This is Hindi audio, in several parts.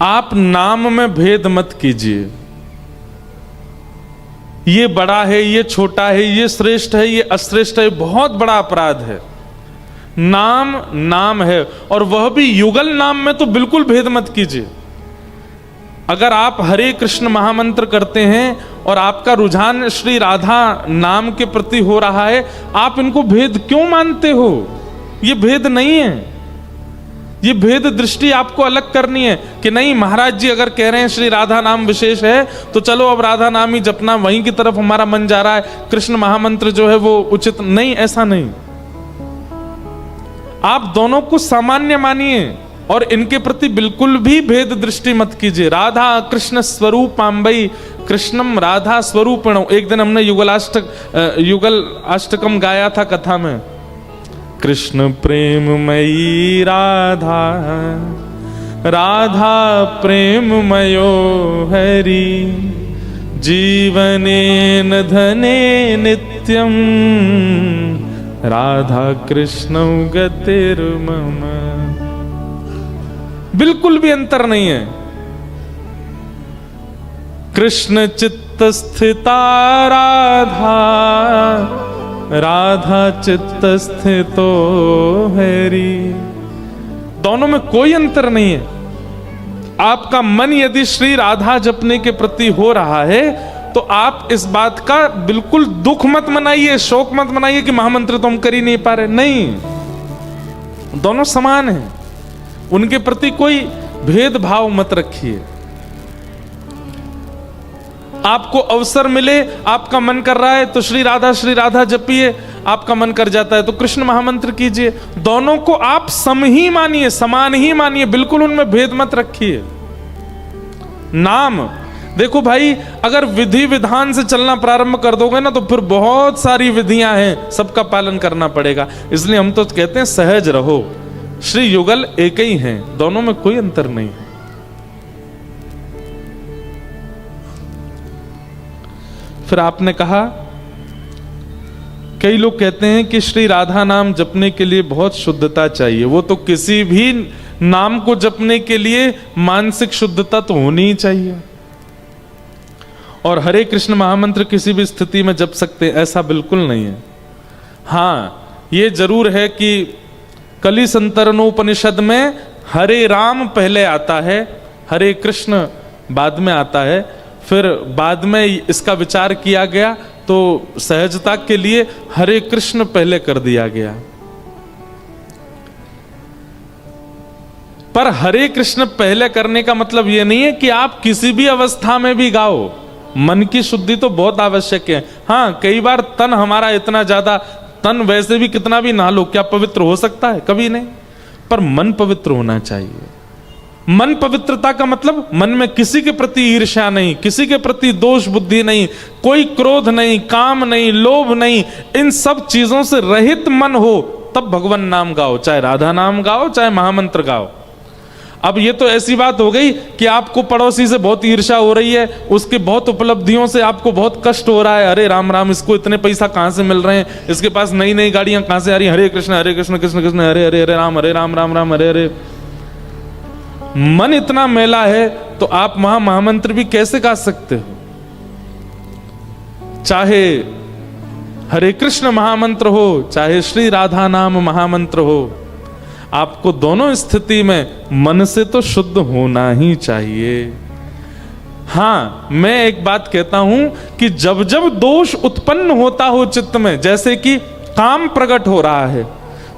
आप नाम में भेद मत कीजिए, ये बड़ा है, ये छोटा है, ये श्रेष्ठ है, ये अश्रेष्ठ है, बहुत बड़ा अपराध है। नाम नाम है, और वह भी युगल नाम में तो बिल्कुल भेद मत कीजिए। अगर आप हरे कृष्ण महामंत्र करते हैं और आपका रुझान श्री राधा नाम के प्रति हो रहा है, आप इनको भेद क्यों मानते हो? ये भेद नहीं है, ये भेद दृष्टि आपको अलग करनी है कि नहीं महाराज जी अगर कह रहे हैं श्री राधा नाम विशेष है तो चलो अब राधा नाम ही जपना, वहीं की तरफ हमारा मन जा रहा है, कृष्ण महामंत्र जो है वो उचित नहीं। ऐसा नहीं, आप दोनों को सामान्य मानिए और इनके प्रति बिल्कुल भी भेद दृष्टि मत कीजिए। राधा कृष्ण स्वरूपाम्बई कृष्णम राधा स्वरूपिणो। एक दिन हमने युगल अष्टकम गाया था कथा में, कृष्ण प्रेममयी राधा, राधा प्रेममयो हरि, जीवनेन धने नित्यम, राधा कृष्ण गतिर्मम। बिल्कुल भी अंतर नहीं है। कृष्ण चित्त स्थिता राधा, राधा चित्त स्थितो हरि। दोनों में कोई अंतर नहीं है। आपका मन यदि श्री राधा जपने के प्रति हो रहा है तो आप इस बात का बिल्कुल दुख मत मनाइए, शोक मत मनाइए कि महामंत्र तो हम कर ही नहीं पा रहे। नहीं, दोनों समान हैं, उनके प्रति कोई भेदभाव मत रखिए। आपको अवसर मिले, आपका मन कर रहा है तो श्री राधा जपिए, आपका मन कर जाता है तो कृष्ण महामंत्र कीजिए। दोनों को आप सम ही मानिए, समान ही मानिए, बिल्कुल उनमें भेद मत रखिए। नाम देखो भाई, अगर विधि विधान से चलना प्रारंभ कर दोगे ना तो फिर बहुत सारी विधियां हैं, सबका पालन करना पड़ेगा। इसलिए हम तो कहते हैं सहज रहो। श्री युगल एक ही हैं, दोनों में कोई अंतर नहीं है। फिर आपने कहा, कई लोग कहते हैं कि श्री राधा नाम जपने के लिए बहुत शुद्धता चाहिए। वो तो किसी भी नाम को जपने के लिए मानसिक शुद्धता तो होनी ही चाहिए, और हरे कृष्ण महामंत्र किसी भी स्थिति में जप सकते हैं, ऐसा बिल्कुल नहीं है। हाँ, ये जरूर है कि कलि संतरणोपनिषद में हरे राम पहले आता है, हरे कृष्ण बाद में आता है। फिर बाद में इसका विचार किया गया तो सहजता के लिए हरे कृष्ण पहले कर दिया गया। पर हरे कृष्ण पहले करने का मतलब यह नहीं है कि आप किसी भी अवस्था में भी गाओ। मन की शुद्धि तो बहुत आवश्यक है। हाँ, कई बार तन हमारा इतना ज्यादा, तन वैसे भी कितना भी नहा लो, क्या पवित्र हो सकता है? कभी नहीं। पर मन पवित्र होना चाहिए। मन पवित्रता का मतलब मन में किसी के प्रति ईर्ष्या नहीं, किसी के प्रति दोष बुद्धि नहीं, कोई क्रोध नहीं, काम नहीं, लोभ नहीं, इन सब चीजों से रहित मन हो, तब भगवान नाम गाओ, चाहे राधा नाम गाओ, चाहे महामंत्र गाओ। अब ये तो ऐसी बात हो गई कि आपको पड़ोसी से बहुत ईर्ष्या हो रही है, उसके बहुत उपलब्धियों से आपको बहुत कष्ट हो रहा है। अरे राम राम, इसको इतने पैसा कहां से मिल रहे हैं, इसके पास नई नई गाड़ियां कहां से आ रही, हरे कृष्ण कृष्ण कृष्ण हरे हरे हरे राम राम राम हरे हरे। मन इतना मैला है तो आप वहां महामंत्र भी कैसे गा सकते हो? चाहे हरे कृष्ण महामंत्र हो, चाहे श्री राधा नाम महामंत्र हो, आपको दोनों स्थिति में मन से तो शुद्ध होना ही चाहिए। हां, मैं एक बात कहता हूं कि जब जब दोष उत्पन्न होता हो चित्त में, जैसे कि काम प्रकट हो रहा है,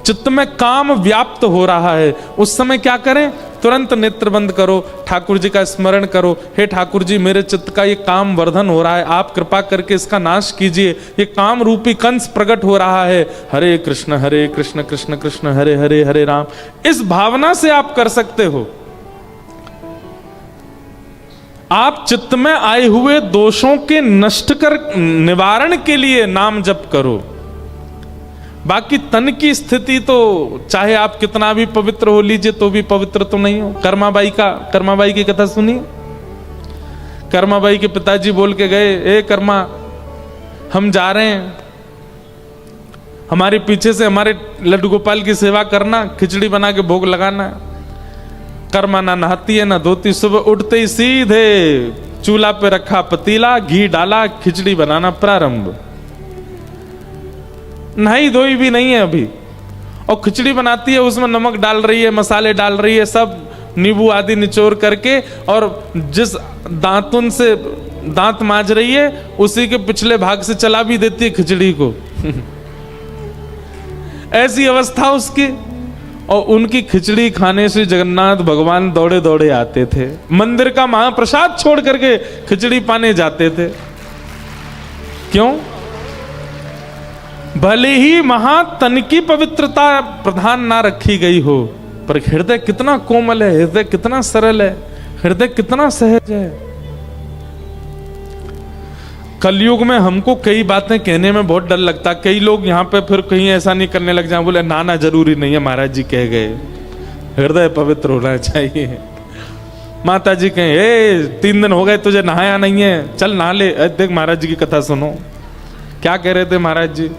चित्त में काम व्याप्त हो रहा है, उस समय क्या करें? तुरंत नेत्र बंद करो, ठाकुर जी का स्मरण करो। हे ठाकुर जी, मेरे चित्त का ये काम वर्धन हो रहा है, आप कृपा करके इसका नाश कीजिए। ये काम रूपी कंस प्रकट हो रहा है। हरे कृष्ण कृष्ण कृष्ण हरे हरे हरे राम। इस भावना से आप कर सकते हो। आप चित्त में आए हुए दोषों के नष्ट कर निवारण के लिए नाम जप करो। बाकी तन की स्थिति तो चाहे आप कितना भी पवित्र हो लीजिए तो भी पवित्र तो नहीं हो। कर्माबाई की कथा सुनिए। कर्माबाई के पिताजी बोल के गए, ए कर्मा, हम जा रहे हैं, हमारे पीछे से हमारे लड्डू गोपाल की सेवा करना, खिचड़ी बना के भोग लगाना। कर्मा ना नहाती है ना धोती, सुबह उठते ही सीधे चूल्हा पे रखा पतीला, घी डाला, खिचड़ी बनाना प्रारंभ। नहाई धोई भी नहीं है अभी, और खिचड़ी बनाती है, उसमें नमक डाल रही है, मसाले डाल रही है, सब नींबू आदि निचोड़ करके, और जिस दांतुन से दांत मांज रही है उसी के पिछले भाग से चला भी देती है खिचड़ी को। ऐसी अवस्था उसकी। और उनकी खिचड़ी खाने से जगन्नाथ भगवान दौड़े दौड़े आते थे, मंदिर का महाप्रसाद छोड़ करके खिचड़ी पाने जाते थे। क्यों? भले ही महातन की पवित्रता प्रधान ना रखी गई हो, पर हृदय कितना कोमल है, हृदय कितना सरल है, हृदय कितना सहज है। कलयुग में हमको कई बातें कहने में बहुत डर लगता। कई लोग यहाँ पे फिर कहीं ऐसा नहीं करने लग जाए, बोले ना जरूरी नहीं है, महाराज जी कह गए हृदय पवित्र होना चाहिए। माता जी कहें ए 3 दिन हो गए तुझे नहाया नहीं है, चल नहा ले। देख महाराज जी की कथा सुनो, क्या कह रहे थे महाराज जी,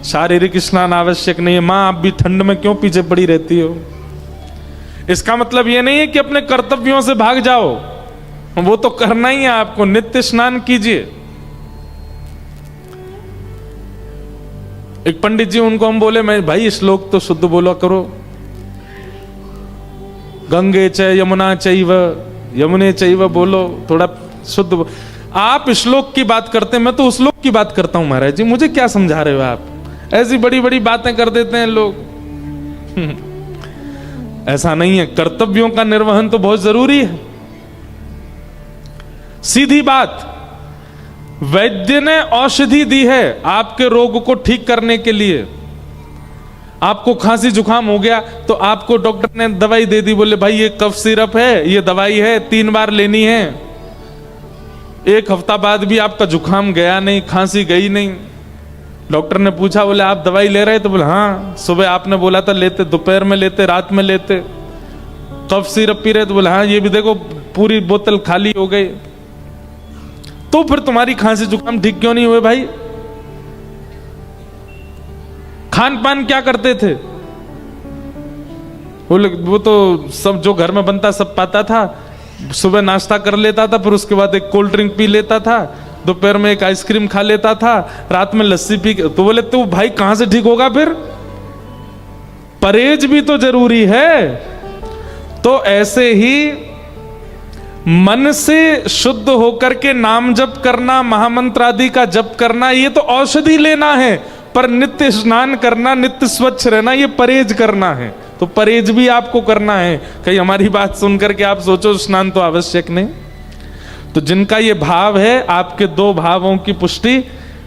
शारीरिक स्नान आवश्यक नहीं है। माँ आप भी ठंड में क्यों पीछे पड़ी रहती हो? इसका मतलब ये नहीं है कि अपने कर्तव्यों से भाग जाओ, वो तो करना ही है आपको, नित्य स्नान कीजिए। एक पंडित जी, उनको हम बोले, मैं भाई श्लोक तो शुद्ध बोला करो, गंगे च यमुना चैव, यमुने चैव बोलो, थोड़ा शुद्ध। आप श्लोक की बात करते हैं, मैं तो उस श्लोक की बात करता हूं महाराज जी, मुझे क्या समझा रहे हो आप? ऐसी बड़ी बड़ी बातें कर देते हैं लोग। ऐसा नहीं है, कर्तव्यों का निर्वहन तो बहुत जरूरी है। सीधी बात, वैद्य ने औषधि दी है आपके रोग को ठीक करने के लिए। आपको खांसी जुकाम हो गया तो आपको डॉक्टर ने दवाई दे दी, बोले भाई ये कफ सिरप है, ये दवाई है, 3 बार लेनी है। 1 हफ्ता बाद भी आपका जुकाम गया नहीं, खांसी गई नहीं। डॉक्टर ने पूछा, बोले आप दवाई ले रहे? तो बोले हाँ, सुबह आपने बोला था लेते, दोपहर में लेते, रात में लेते। कफ सिरप पी रहे? तो बोले हाँ, ये भी देखो पूरी बोतल खाली हो गई। तो फिर तुम्हारी खांसी जुकाम ठीक क्यों नहीं हुए भाई? खान पान क्या करते थे? वो तो सब जो घर में बनता सब पाता था। सुबह नाश्ता कर लेता था, फिर उसके बाद एक कोल्ड ड्रिंक पी लेता था, दोपहर में एक आइसक्रीम खा लेता था, रात में लस्सी पी। तो बोले तो भाई कहां से ठीक होगा फिर? परहेज भी तो जरूरी है। तो ऐसे ही मन से शुद्ध होकर के नाम जप करना, महामंत्र आदि का जप करना, ये तो औषधि लेना है। पर नित्य स्नान करना, नित्य स्वच्छ रहना, ये परहेज करना है। तो परहेज भी आपको करना है। कहीं हमारी बात सुनकर के आप सोचो स्नान तो आवश्यक नहीं। तो जिनका ये भाव है, आपके 2 भावों की पुष्टि।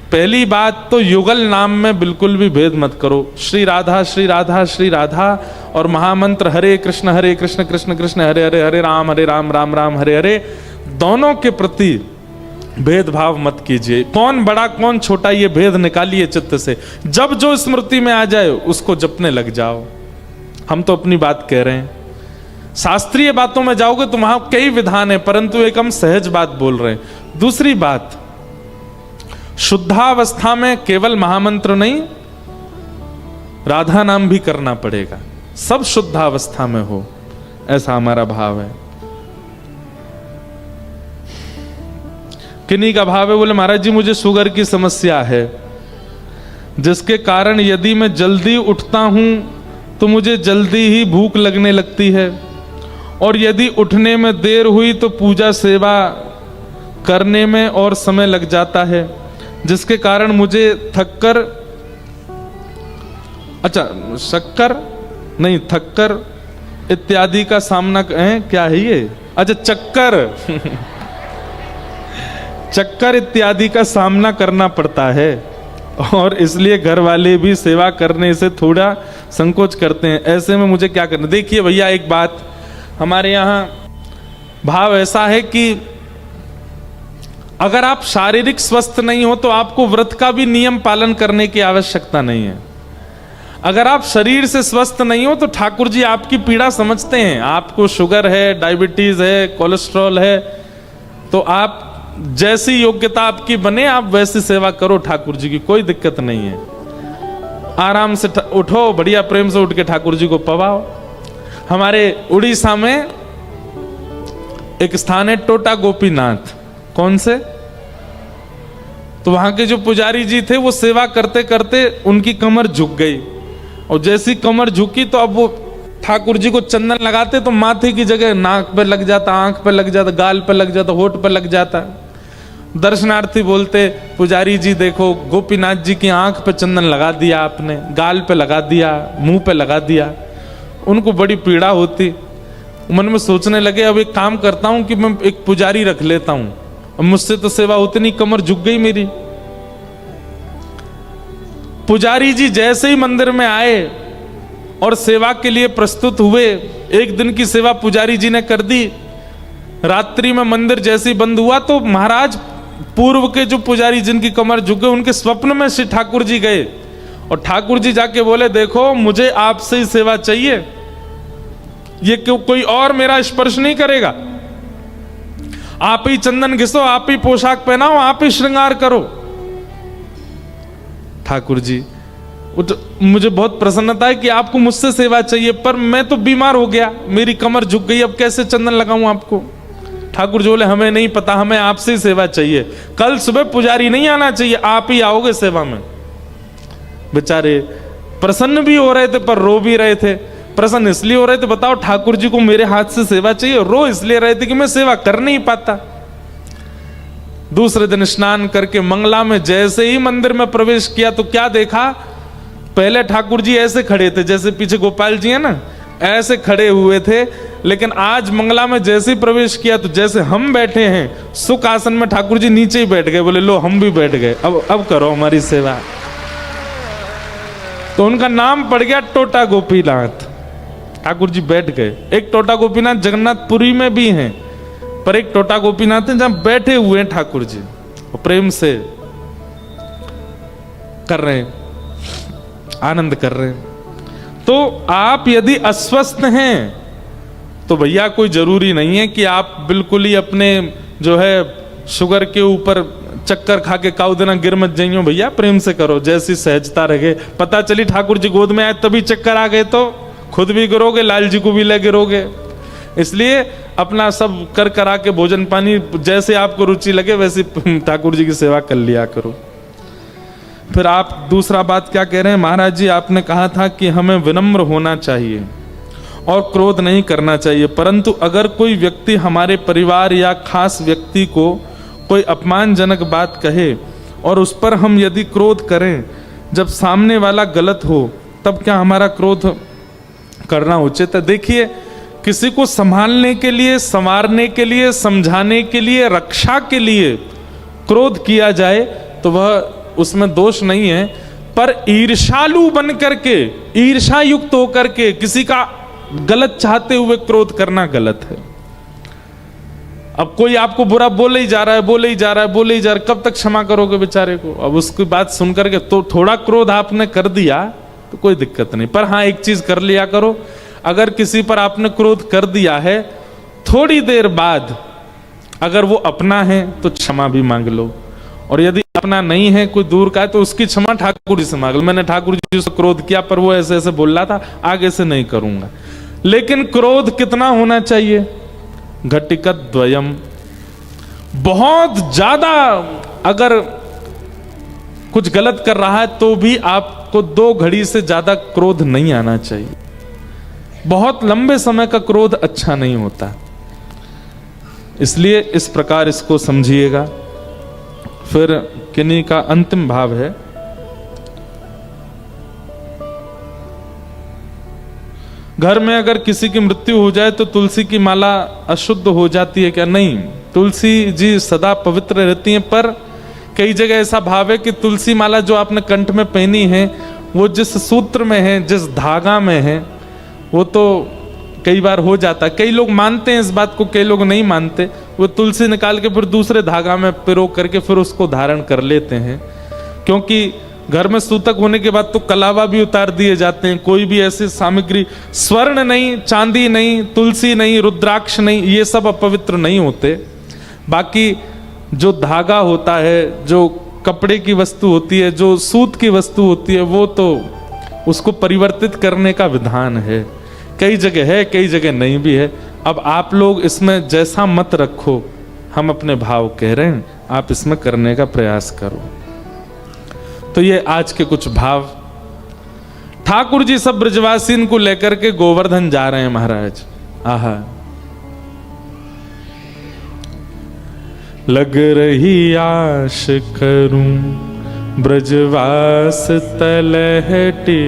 पहली बात तो युगल नाम में बिल्कुल भी भेद मत करो। श्री राधा श्री राधा श्री राधा, और महामंत्र हरे कृष्ण कृष्ण कृष्ण हरे हरे, हरे राम राम राम हरे हरे, दोनों के प्रति भेदभाव मत कीजिए। कौन बड़ा कौन छोटा, ये भेद निकालिए चित्त से। जब जो स्मृति में आ जाए उसको जपने लग जाओ। हम तो अपनी बात कह रहे हैं। शास्त्रीय बातों में जाओगे तो वहां कई विधान है, परंतु एक हम सहज बात बोल रहे हैं। दूसरी बात, शुद्धावस्था में केवल महामंत्र नहीं, राधा नाम भी करना पड़ेगा। सब शुद्धावस्था में हो, ऐसा हमारा भाव है। किन्हीं का भाव है, बोले महाराज जी मुझे शुगर की समस्या है, जिसके कारण यदि मैं जल्दी उठता हूं तो मुझे जल्दी ही भूख लगने लगती है, और यदि उठने में देर हुई तो पूजा सेवा करने में और समय लग जाता है, जिसके कारण मुझे थक्कर इत्यादि का सामना क्या है ये? अच्छा, चक्कर इत्यादि का सामना करना पड़ता है, और इसलिए घर वाले भी सेवा करने से थोड़ा संकोच करते हैं। ऐसे में मुझे क्या करना? देखिए भैया, एक बात, हमारे यहाँ भाव ऐसा है कि अगर आप शारीरिक स्वस्थ नहीं हो तो आपको व्रत का भी नियम पालन करने की आवश्यकता नहीं है। अगर आप शरीर से स्वस्थ नहीं हो तो ठाकुर जी आपकी पीड़ा समझते हैं। आपको शुगर है, डायबिटीज है, कोलेस्ट्रॉल है, तो आप जैसी योग्यता आपकी बने आप वैसी सेवा करो ठाकुर जी की, कोई दिक्कत नहीं है। आराम से उठो, बढ़िया प्रेम से उठ के ठाकुर जी को पवाओ। हमारे उड़ीसा में एक स्थान है टोटा गोपीनाथ। कौन से? तो वहां के जो पुजारी जी थे वो सेवा करते करते उनकी कमर झुक गई, और जैसी कमर झुकी तो अब वो ठाकुर जी को चंदन लगाते तो माथे की जगह नाक पे लग जाता, आंख पे लग जाता, गाल पे लग जाता, होठ पे लग जाता। दर्शनार्थी बोलते, पुजारी जी देखो गोपीनाथ जी की आंख पे चंदन लगा दिया आपने, गाल पे लगा दिया, मुंह पे लगा दिया। उनको बड़ी पीड़ा होती। मन में सोचने लगे अब एक काम करता हूं कि मैं एक पुजारी रख लेता हूं, अब मुझसे तो सेवा होती नहीं, कमर झुक गई मेरी। पुजारी जी जैसे ही मंदिर में आए और सेवा के लिए प्रस्तुत हुए, एक दिन की सेवा पुजारी जी ने कर दी। रात्रि में मंदिर जैसे ही बंद हुआ तो महाराज पूर्व के जो पुजारी जिनकी कमर झुक गई, उनके स्वप्न में श्री ठाकुर जी गए और ठाकुर जी जाके बोले, देखो मुझे आपसे ही सेवा चाहिए, ये क्यों कोई और मेरा स्पर्श नहीं करेगा, आप ही चंदन घिसो, आप ही पोशाक पहनाओ, आप ही श्रृंगार करो। ठाकुर जी मुझे बहुत प्रसन्नता है कि आपको मुझसे सेवा चाहिए, पर मैं तो बीमार हो गया, मेरी कमर झुक गई, अब कैसे चंदन लगाऊं आपको। ठाकुर जी बोले, हमें नहीं पता, हमें आपसे ही सेवा चाहिए, कल सुबह पुजारी नहीं आना चाहिए, आप ही आओगे सेवा में। बेचारे प्रसन्न भी हो रहे थे पर रो भी रहे थे। प्रसन्न इसलिए हो रहे थे, बताओ ठाकुर जी को मेरे हाथ से सेवा चाहिए, रो इसलिए रहे थे कि मैं सेवा कर नहीं पाता। दूसरे दिन स्नान करके मंगला में जैसे ही मंदिर में प्रवेश किया तो क्या देखा, पहले ठाकुर जी ऐसे खड़े थे, जैसे पीछे गोपाल जी है ना, ऐसे खड़े हुए थे, लेकिन आज मंगला में जैसे ही प्रवेश किया तो जैसे हम बैठे हैं सुख आसन में, ठाकुर जी नीचे ही बैठ गए, बोले लो हम भी बैठ गए, अब करो हमारी सेवा। तो उनका नाम पड़ गया टोटा गोपीनाथ। ठाकुर जी बैठ गए। एक टोटा गोपीनाथ जगन्नाथपुरी में भी हैं, पर एक टोटा गोपीनाथ है जहां बैठे हुए हैं ठाकुर जी और प्रेम से कर रहे हैं, आनंद कर रहे हैं। तो आप यदि अस्वस्थ हैं तो भैया कोई जरूरी नहीं है कि आप बिल्कुल ही अपने जो है शुगर के ऊपर चक्कर खा के काउ देना गिर मत जाइयो, भैया प्रेम से करो, जैसी सहजता रहे। पता चली ठाकुर जी गोद में आए तभी चक्कर आ गए तो खुद भी गिरोगे, लाल जी को भी ले गिरोगे। इसलिए अपना सब कर करा के भोजन पानी जैसे आपको रुचि लगे वैसे ठाकुर जी की सेवा कर लिया करो। फिर आप दूसरा बात क्या कह रहे हैं, महाराज जी आपने कहा था कि हमें विनम्र होना चाहिए और क्रोध नहीं करना चाहिए, परंतु अगर कोई व्यक्ति हमारे परिवार या खास व्यक्ति को कोई अपमानजनक बात कहे और उस पर हम यदि क्रोध करें जब सामने वाला गलत हो, तब क्या हमारा क्रोध करना उचित है? देखिए, किसी को संभालने के लिए, संवारने के लिए, समझाने के लिए, रक्षा के लिए क्रोध किया जाए तो वह उसमें दोष नहीं है, पर ईर्ष्यालु बन करके, ईर्ष्या युक्त होकर के किसी का गलत चाहते हुए क्रोध करना गलत है। अब कोई आपको बुरा बोले ही जा रहा है, बोले ही जा रहा है, बोले ही जा रहा है, कब तक क्षमा करोगे बेचारे को? अब उसकी बात सुन करके तो थोड़ा क्रोध आपने कर दिया तो कोई दिक्कत नहीं, पर हाँ एक चीज कर लिया करो, अगर किसी पर आपने क्रोध कर दिया है, थोड़ी देर बाद अगर वो अपना है तो क्षमा भी मांग लो, और यदि अपना नहीं है, कोई दूर का है, तो उसकी क्षमा ठाकुर जी से मांग लो। मैंने ठाकुर जी से क्रोध किया पर वो ऐसे ऐसे बोल रहा था, आगे से नहीं करूंगा। लेकिन क्रोध कितना होना चाहिए? घटिकत द्वयम। बहुत ज्यादा अगर कुछ गलत कर रहा है तो भी आपको 2 घड़ी से ज्यादा क्रोध नहीं आना चाहिए। बहुत लंबे समय का क्रोध अच्छा नहीं होता, इसलिए इस प्रकार इसको समझिएगा। फिर किन्हीं का अंतिम भाव है, घर में अगर किसी की मृत्यु हो जाए तो तुलसी की माला अशुद्ध हो जाती है क्या? नहीं, तुलसी जी सदा पवित्र रहती हैं, पर कई जगह ऐसा भाव है कि तुलसी माला जो आपने कंठ में पहनी है वो जिस सूत्र में है, जिस धागा में है, वो तो कई बार हो जाता है। कई लोग मानते हैं इस बात को, कई लोग नहीं मानते। वो तुलसी निकाल के फिर दूसरे धागा में पिरो करके फिर उसको धारण कर लेते हैं, क्योंकि घर में सूतक होने के बाद तो कलावा भी उतार दिए जाते हैं। कोई भी ऐसी सामग्री, स्वर्ण नहीं, चांदी नहीं, तुलसी नहीं, रुद्राक्ष नहीं, ये सब अपवित्र नहीं होते। बाकी जो धागा होता है, जो कपड़े की वस्तु होती है, जो सूत की वस्तु होती है, वो तो उसको परिवर्तित करने का विधान है। कई जगह है, कई जगह नहीं भी है। अब आप लोग इसमें जैसा मत रखो, हम अपने भाव कह रहे हैं, आप इसमें करने का प्रयास करो। तो ये आज के कुछ भाव। ठाकुर जी सब ब्रजवासीन को लेकर के गोवर्धन जा रहे हैं महाराज। आहा, लग रही आश करूं ब्रजवास तलहटी,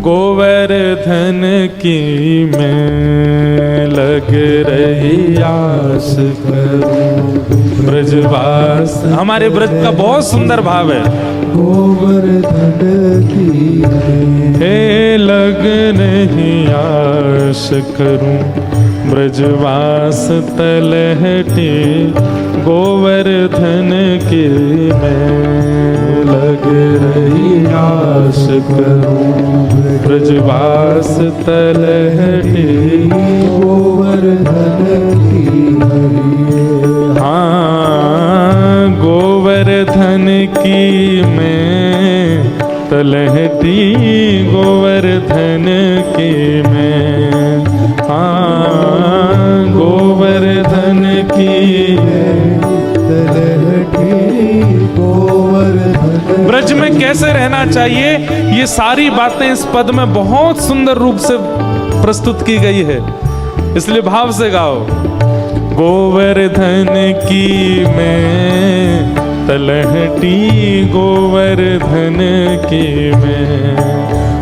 गोवर्धन की मैं लग रही आस करूं ब्रजवास। हमारे ब्रज का बहुत सुंदर भाव है। गोवर्धन की हे लग नहीं आश करूं ब्रजवास तलहटी, गोवर्धन की मैं लग रही आश करूं ब्रजवास तलहटी, गोवर्धन की। हाँ, गोवर्धन की मैं तलहटी, गोवर्धन की मैं। हाँ, गोवर्धन की तलहटी, गोवर्धन। ब्रज में कैसे रहना चाहिए, ये सारी बातें इस पद में बहुत सुंदर रूप से प्रस्तुत की गई है, इसलिए भाव से गाओ। गोवर्धन की मैं तलहटी, गोवर्धन की मैं।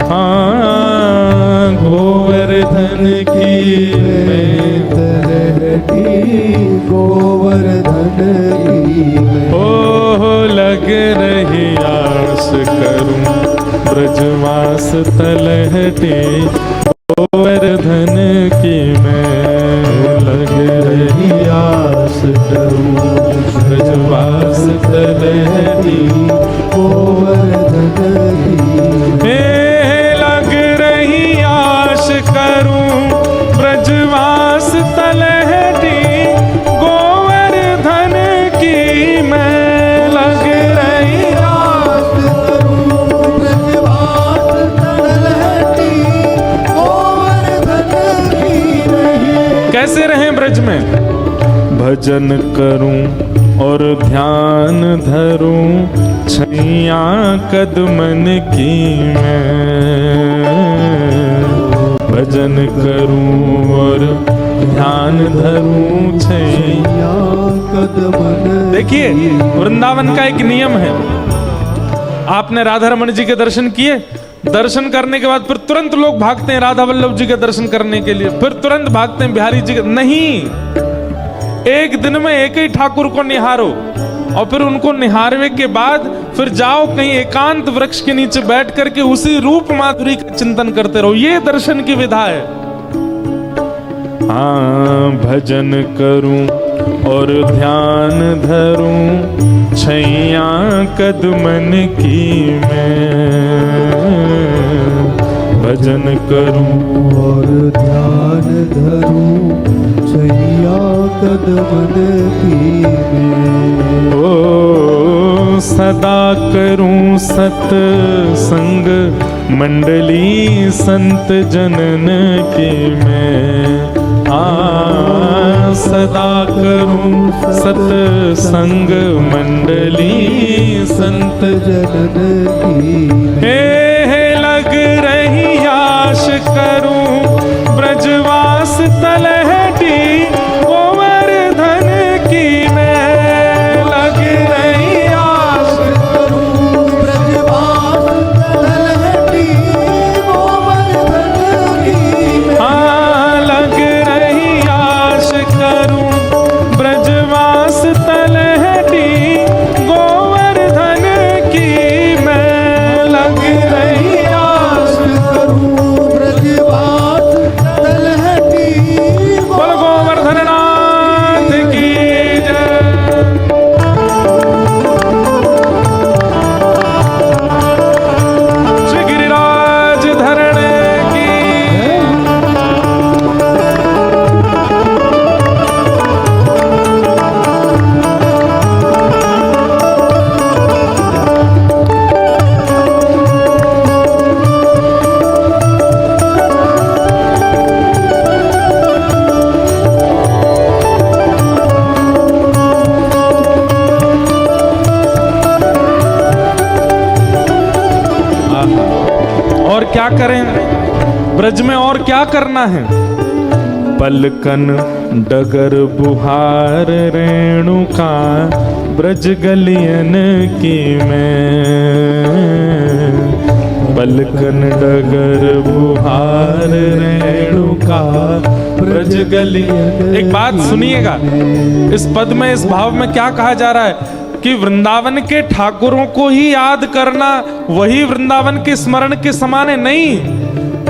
हाँ, गोवर्धन की मैं तलहटी, गोवर्धन की मैं। ओ लग रही आस करूं ब्रजवास तलहटी, गोवर्धन की मैं लग रही आस करूं ब्रजवास तलहटी, गोवर्धन की। हे लग रही आश करूं ब्रजवास तलहटी, गोवर्धन की मैं लग रही आस करूं ब्रजवास तलहटी, गोवर्धन की नहीं। कैसे रहें ब्रज में? भजन करूं और ध्यान धरूं, छैया कदमन की मैं। भजन करूं और ध्यान धरूं, छैया कदमन। देखिए, वृंदावन का एक नियम है। आपने राधा रमन जी के दर्शन किए, दर्शन करने के बाद फिर तुरंत लोग भागते हैं राधा वल्लभ जी के दर्शन करने के लिए, फिर तुरंत भागते हैं बिहारी जी के। नहीं, एक दिन में एक ही ठाकुर को निहारो और फिर उनको निहारने के बाद फिर जाओ कहीं एकांत वृक्ष के नीचे बैठ करके उसी रूप माधुरी का चिंतन करते रहो। ये दर्शन की विधा है। हाँ, भजन करूं और ध्यान धरूं, छैया कदमन की मैं। भजन करूं और ध्यान धरूं, छैया कदमन की मैं। ओ सदा करूं सत्संग मंडली, संत जनन की मैं। सदा करूं सत्संग मंडली, संत जनन की। हे लग रही आश करूं ब्रजवास तलहटी, गोवर्धन की मैं लग रही आश करूं ब्रजवास तलहटी, गोवर्धन की मैं। हाँ, लग रही आश करूं ब्रजवास तलहटी, गोवर्धन की मैं लग करें, ब्रज में और क्या करना है। पलकन डगर बुहार रेणुका ब्रज गलियन की मैं, पलकन डगर बुहार रेणुका ब्रज गलियन। एक बात सुनिएगा, इस पद में, इस भाव में क्या कहा जा रहा है कि वृंदावन के ठाकुरों को ही याद करना वही वृंदावन के स्मरण के समान है। नहीं,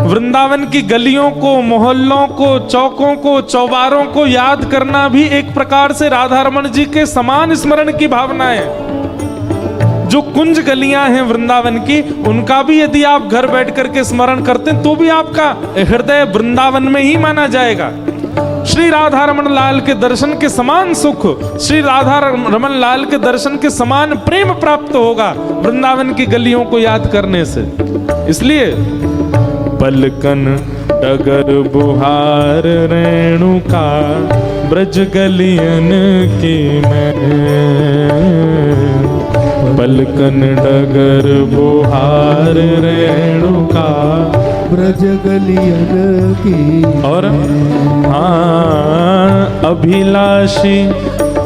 वृंदावन की गलियों को, मोहल्लों को, चौकों को, चौबारों को याद करना भी एक प्रकार से राधा रमण जी के समान स्मरण की भावना है। जो कुंज गलियां हैं वृंदावन की, उनका भी यदि आप घर बैठ करके स्मरण करते हैं तो भी आपका हृदय वृंदावन में ही माना जाएगा। श्री राधा रमण लाल के दर्शन के समान सुख, श्री राधा रमण लाल के दर्शन के समान प्रेम प्राप्त होगा वृंदावन की गलियों को याद करने से। इसलिए पलकन डगर बुहार रेणुका ब्रज गलियन की मैं, पलकन डगर बुहार रेणुका ब्रज गलियन की। और हाँ, अभिलाषी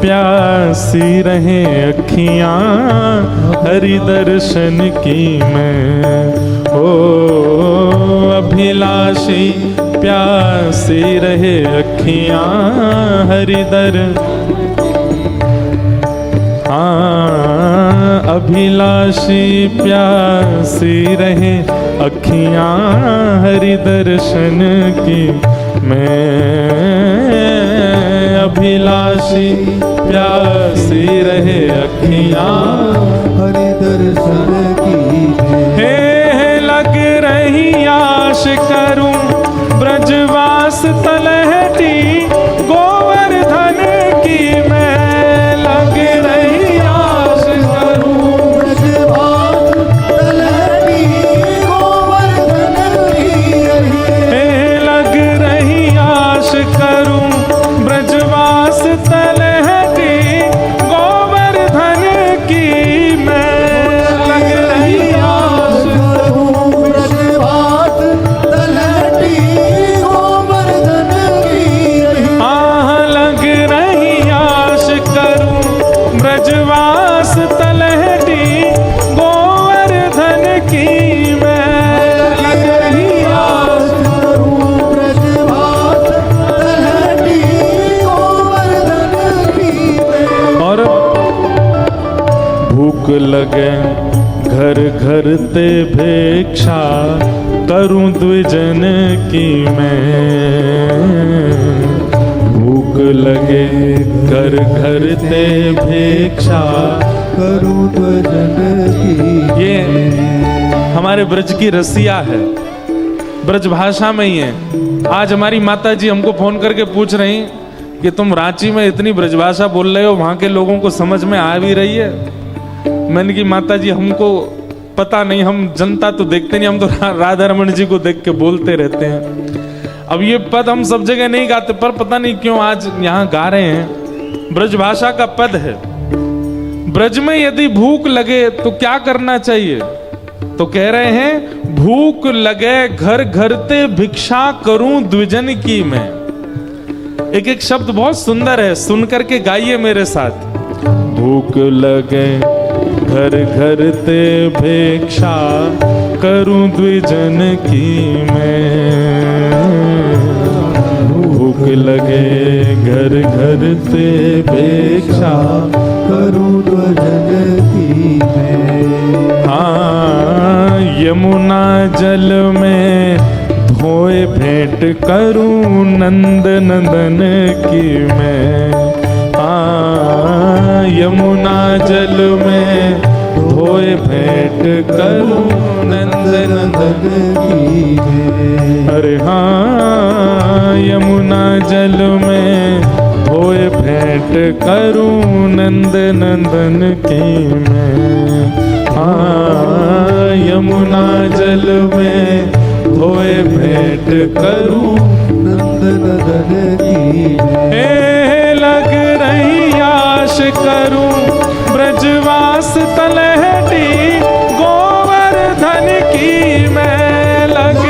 प्यासी रहे अखियां हरि दर्शन की मैं, ओ अभिलाषी प्यासी रहे अखियां हरि हाँ, अभिलाषी प्यासी रहे अखियां हरि दर्शन की मैं, अभिलाषी प्यासी रहे अखियां हरि दर्शन की। हे लग रही आश करूं ब्रजवास तलहटी गोवर्धन की मैं, लग रही आश करूं ब्रजवास तलहटी गोवर्धन की। हे लग रही आश करूं ब्रजवास तलहटी गोवर्धन की मैं, लग रही आश करूं ब्रजवास तलहटी गोवर्धन की। हाँ, लग रही आश करूं ब्रजवास तलहटी गोवर्धन की मैं, लग रही आश करूं ब्रजवास तलहटी गोवर्धन की। और भूख लगे घर घर ते भिक्षा करूं द्विजन की मैं, भूख लगे घर घर ते भिक्षा करूं द्विजन की। ये हमारे ब्रज की रसिया है, ब्रज भाषा में ही है। आज हमारी माता जी हमको फोन करके पूछ रही कि तुम रांची में इतनी ब्रजभाषा बोल रहे हो, वहां के लोगों को समझ में आ भी रही है? मैंने की माता जी हमको पता नहीं, हम जनता तो देखते नहीं, हम तो राधा रमण जी को देख के बोलते रहते हैं। अब ये पद हम सब जगह नहीं गाते, पर पता नहीं क्यों आज यहाँ गा रहे हैं। ब्रजभाषा का पद है। ब्रज में यदि भूख लगे तो क्या करना चाहिए? तो कह रहे हैं भूख लगे घर घर ते भिक्षा करूं द्विजन की मैं। एक एक शब्द बहुत सुंदर है, सुन करके गाइए मेरे साथ। भूख लगे घर घर ते भिक्षा करूं द्विजन की मैं, भूख लगे घर घर ते भिक्षा करूं द्विजन की मैं। हाँ, यमुना जल में धोए भेंट करूं नंद नंदन की मैं। हाँ, यमुना जल में धोए भेंट करूं नंद नंदन की मैं। अरे हाँ, यमुना जल में धोए भेंट करूं नंद नंदन की मैं। हाँ, यमुना जल में धोए भेंट करूं नंद नंदन की मैं। लग रही आश करूं ब्रजवास तलहटी गोवर्धन की मैं, लग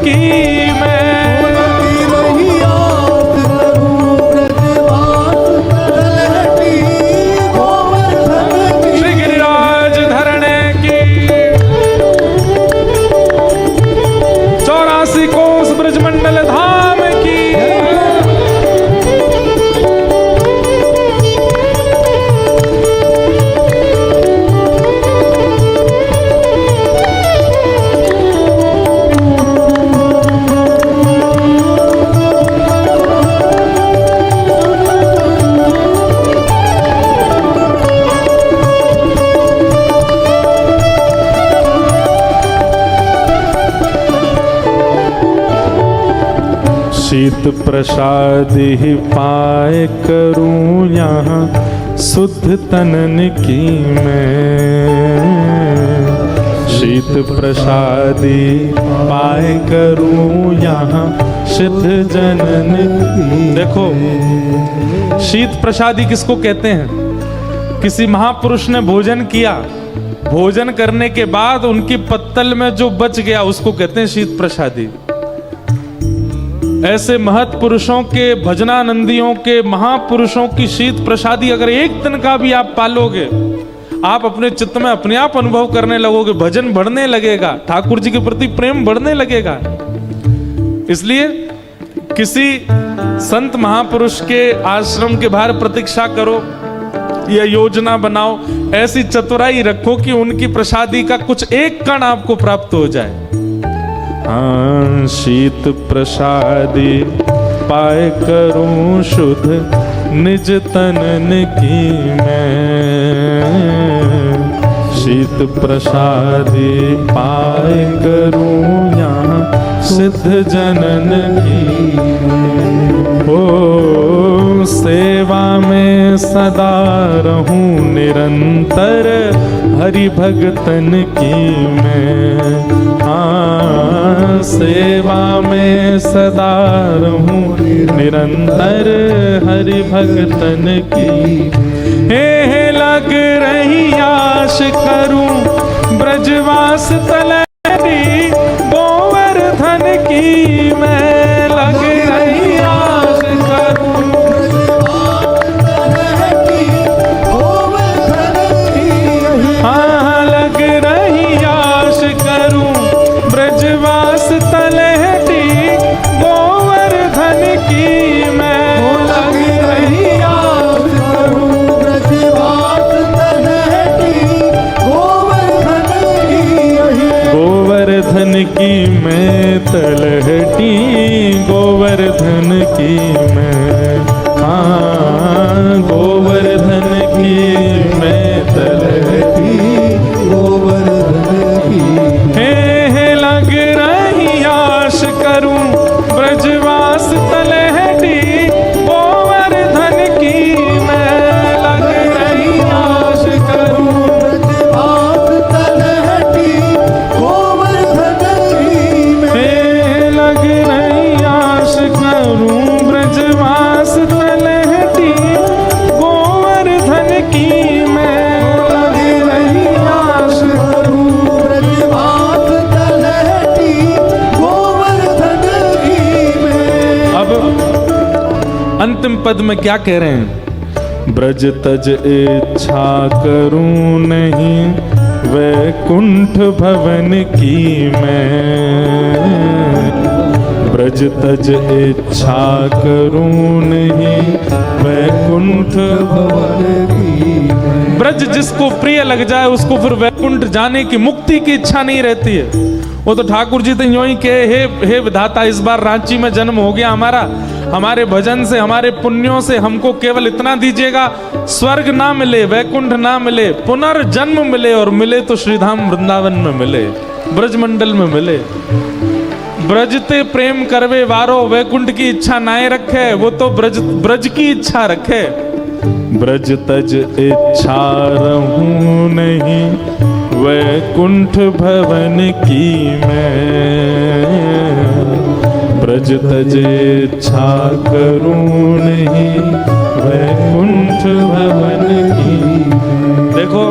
की मैं। लगी रही आस करूं ब्रजवास तलहटी गोवर्धन की। श्री गिरिराज धरणे की 84 कोस ब्रजमंडल धाम की। शीत प्रसादि पाए करूं यहाँ शुद्ध तनन की मैं। शीत प्रसादि पाए करूं यहाँ सिद्ध जनन की। देखो शीत प्रसादी किसको कहते हैं? किसी महापुरुष ने भोजन किया, भोजन करने के बाद उनकी पत्तल में जो बच गया उसको कहते हैं शीत प्रसादी। ऐसे महत पुरुषों के, भजनानंदियों के, महापुरुषों की शीत प्रसादी अगर एक दिन का भी आप पालोगे, आप अपने चित्त में अपने आप अनुभव करने लगोगे, भजन बढ़ने लगेगा, ठाकुर जी के प्रति प्रेम बढ़ने लगेगा। इसलिए किसी संत महापुरुष के आश्रम के बाहर प्रतीक्षा करो या योजना बनाओ, ऐसी चतुराई रखो कि उनकी प्रसादी का कुछ एक कण आपको प्राप्त हो जाए। हाँ, शीत प्रसादी पाए करूं शुद्ध निज तनन की मैं। शीत प्रसादी पाए करूं यहाँ सिद्ध जनन की। ओ सेवा में सदा रहूं निरंतर हरि भगतन की मैं। हाँ, सेवा में सदा रहूं निरंतर हरि भगतन की। हे लग रही आश करूं ब्रजवास तलहटी गोवर्धन की मैं। लग रही आश करूं हाँ, लग रही आश करूं ब्रजवास तलहटी गोवर्धन की मैं। लग रही आश करूं ब्रजवास तलहटी गोवर्धन की। गोवर्धन की मैं तलहटी गोवर्धन की मैं। हाँ, गोवर्धन की मैं तलहटी गोवर्धन की। हे लग रही आश करूं ब्रजवास तलहटी गोवर्धन की मैं। लग रही आश करूं ब्रजवास तलहटी गोवर्धन की मैं। हे लग रही आश करूं ब्रजवास तलहटी गोवर्धन की मैं। लग रही आश करूं ब्रजवास तलहटी गोवर्धन की मैं। अब अंतिम पद में क्या कह रहे हैं? ब्रज तज इच्छा करूं नहीं वैकुंठ भवन की मैं। ब्रज तज इच्छा करूं नहीं वैकुंठ भवन की मैं। ब्रज जिसको प्रिय लग जाए उसको फिर वैकुंठ जाने की, मुक्ति की इच्छा नहीं रहती है। वो तो ठाकुर जी तो यूं ही कहे, हे विधाता इस बार रांची में जन्म हो गया हमारा, हमारे भजन से, हमारे पुण्यों से हमको केवल इतना दीजिएगा, स्वर्ग ना मिले, वैकुंठ ना मिले, पुनर्जन्म मिले, और मिले तो श्रीधाम वृंदावन में मिले, ब्रजमंडल में मिले। ब्रजते प्रेम करवे वारो वैकुंठ की इच्छा नाए रखे, वो तो ब्रज की इच्छा रखे। ब्रज तज इच्छा रहूं नहीं वैकुंठ भवन की मैं। ब्रज तज इच्छा करूं नहीं वैकुंठ भवन की। देखो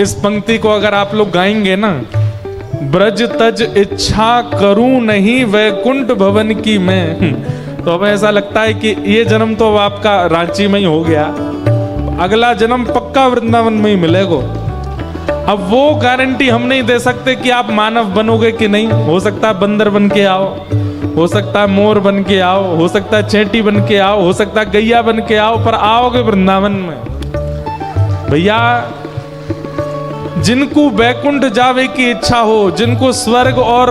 इस पंक्ति को अगर आप लोग गाएंगे ना ब्रज तज इच्छा करूं नहीं वैकुंठ भवन की मैं। तो अब ऐसा लगता है कि ये जन्म तो अब आपका रांची में ही हो गया, अगला जन्म पक्का वृंदावन में ही मिलेगा। अब वो गारंटी हम नहीं दे सकते कि आप मानव बनोगे कि नहीं। हो सकता है बंदर बन के आओ, हो सकता है मोर बन के आओ, हो सकता है चेंटी बन के आओ, हो सकता है गैया बन के आओ, पर आओगे वृंदावन में। भैया जिनको वैकुंठ जावे की इच्छा हो, जिनको स्वर्ग और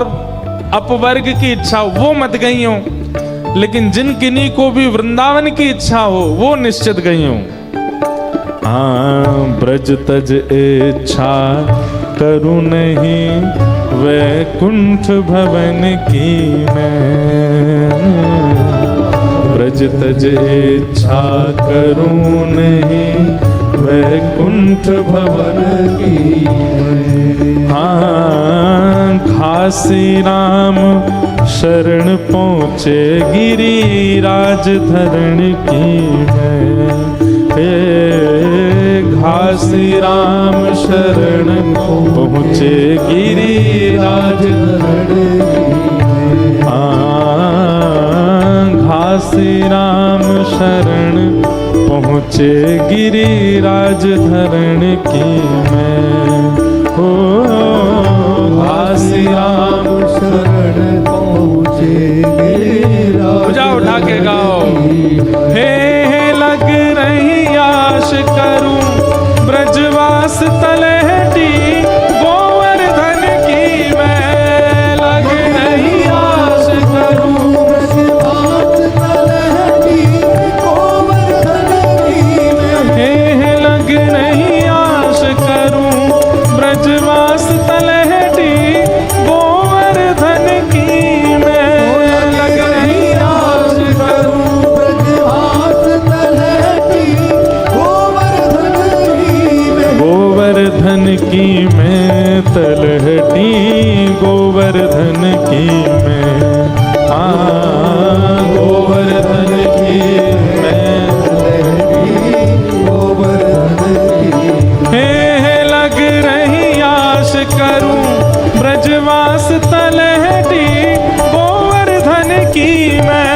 अपवर्ग की इच्छा हो, वो मत गई हो, लेकिन जिन किन्हीं को भी वृंदावन की इच्छा हो वो निश्चित गई हो। हाँ, ब्रज तज इच्छा करूं नहीं वैकुंठ भवन की मैं। ब्रज तज इच्छा करूं नहीं वैकुंठ भवन की मैं। हाँ, घासी राम शरण पहुँचे गिरिराज धरण की मैं। घासी राम शरण पहुँचे गिरिराज धरण की। हाँ, घासी राम शरण पहुँचे गिरिराज धरण की मैं। हो घासी राम शरण पहुँचे गिरिराज पूजा उठा के गाओ। हे लग रही आश करूं ब्रजवास तलहटी गोवर्धन की मैं। लग रही आश करूं ब्रजवास तलहटी गोवर्धन की मैं। हे लग रही आश करूं ब्रजवास तलहटी गोवर्धन की मैं। लग रही आश करूं ब्रजवास तलहटी गोवर्धन की मैं। गोवर्धन की मैं तलहटी गोवर्धन की मैं। हाँ, गोवर्धन की मैं गोवर्धन की। हे लग रही आश करूं ब्रजवास तलहटी गोवर्धन की मैं।